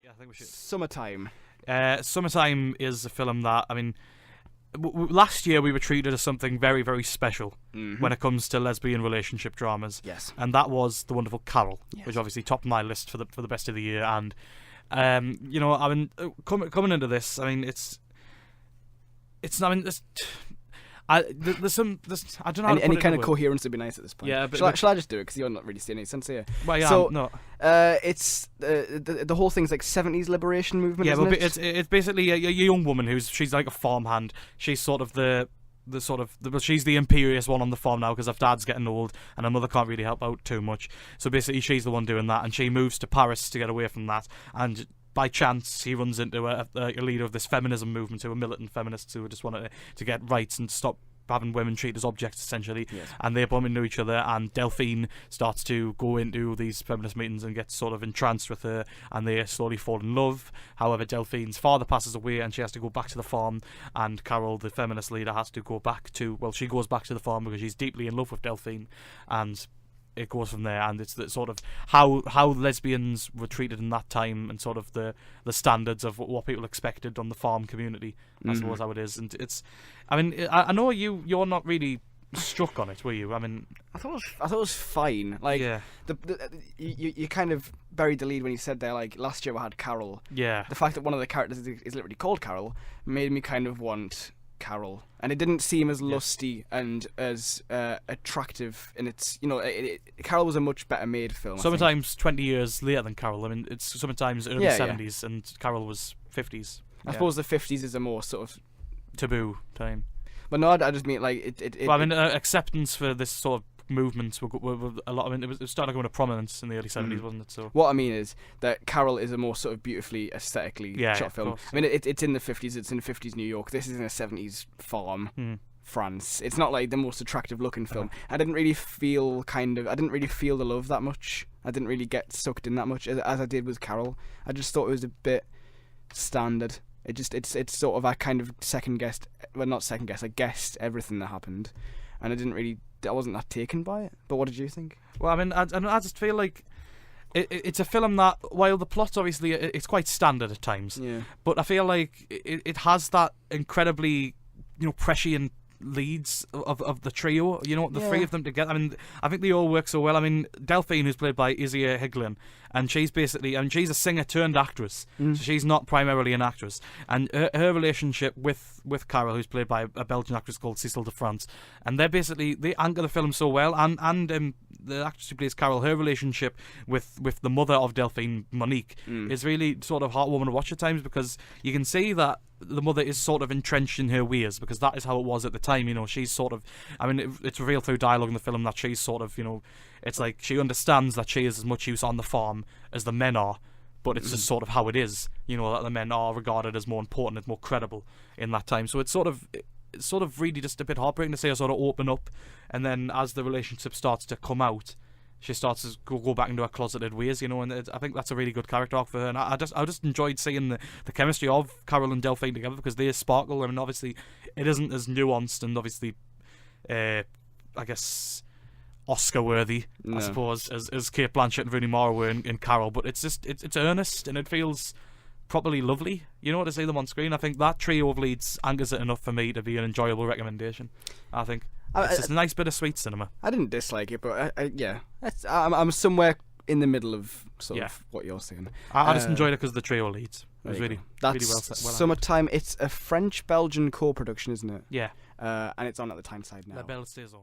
Yeah, I think we should. Summertime. Summertime is a film that, I mean, last year we were treated as something very, very special when it comes to lesbian relationship dramas. Yes. And that was the wonderful Carol, Yes. which obviously topped my list for the best of the year. And you know, I mean, coming into this, I mean, there's I don't know. Any kind of coherence would be nice at this point. Yeah, but shall I just do it because you're not really seeing any sense here? Well, yeah, so no. It's the whole thing's like 70s liberation movement. Yeah, isn't but it? it's basically a young woman she's like a farmhand. She's sort of she's the imperious one on the farm now because her dad's getting old and her mother can't really help out too much. So basically, she's the one doing that, and she moves to Paris to get away from that. And by chance, he runs into a leader of this feminism movement, who are militant feminists who just wanted to get rights and stop having women treated as objects, essentially. Yes. And they bump into each other, and Delphine starts to go into these feminist meetings and gets sort of entranced with her, and they slowly fall in love. However, Delphine's father passes away and she has to go back to the farm, and Carol, the feminist leader, has to go back to, well, she goes back to the farm because she's deeply in love with Delphine, and it goes from there. And it's the sort of how lesbians were treated in that time, and sort of the standards of what people expected on the farm community, I suppose how it is. And it's, I mean, I know you're not really struck on it, were you? I mean, I thought it was fine. Like, yeah, you kind of buried the lead when you said there, like, last year we had Carol. yeah, The fact that one of the characters is literally called Carol made me kind of want Carol, and it didn't seem as lusty and as attractive in its, you know, Carol was a much better made film. Summertime's 20 years later than Carol. I mean, it's Summertime's early 70s, and Carol was 50s. I suppose the 50s is a more sort of taboo time. But no, I just mean like well, I mean, acceptance for this sort of movements were a lot. I mean, it was starting to go into prominence in the early 70s, wasn't it? So what I mean is that Carol is a more sort of beautifully aesthetically shot film. I mean, it's in the 50s. It's in the 50s New York. This is in a 70s farm, France. It's not like the most attractive looking film. I didn't really feel the love that much. I didn't really get sucked in that much as I did with Carol. I just thought it was a bit standard. It's sort of, I kind of I guessed everything that happened, and I wasn't that taken by it. But what did you think? Well, I mean, I just feel like it's a film that, while the plot obviously it's quite standard at times, but I feel like it has that incredibly, you know, prescient leads of the trio, you know, the three of them together. I mean, I think they all work so well. I mean, Delphine, who's played by Izïa Higelin, and she's basically, I mean, she's a singer turned actress, so she's not primarily an actress, and her relationship with Carol, who's played by a Belgian actress called Cécile de France, and they anchor the film so well, and the actress who plays Carol, her relationship with the mother of Delphine, Monique, is really sort of heartwarming to watch at times, because you can see that the mother is sort of entrenched in her ways, because that is how it was at the time. You know, she's sort of, I mean, it's revealed through dialogue in the film that she's sort of, you know, it's like she understands that she is as much use on the farm as the men are, but it's just sort of how it is, you know, that the men are regarded as more important, as more credible in that time. So it's sort of really just a bit heartbreaking to see her sort of open up, and then as the relationship starts to come out, she starts to go back into her closeted ways, you know, and I think that's a really good character arc for her. And I just enjoyed seeing the chemistry of Carol and Delphine together, because they sparkle. I mean, obviously, it isn't as nuanced and obviously, I guess, Oscar-worthy, I suppose, as Cate Blanchett and Rooney Mara were in Carol, but it's just, it's earnest, and it feels properly lovely, you know, to see them on screen. I think that trio of leads anchors it enough for me to be an enjoyable recommendation, I think. It's just a nice bit of sweet cinema. I didn't dislike it, but I'm somewhere in the middle of sort of what you're saying. I just enjoyed it because of the trio leads. It was really well set. Summertime. It's a French-Belgian co-production, isn't it? Yeah. And it's on at the Tyneside now. La Belle Saison.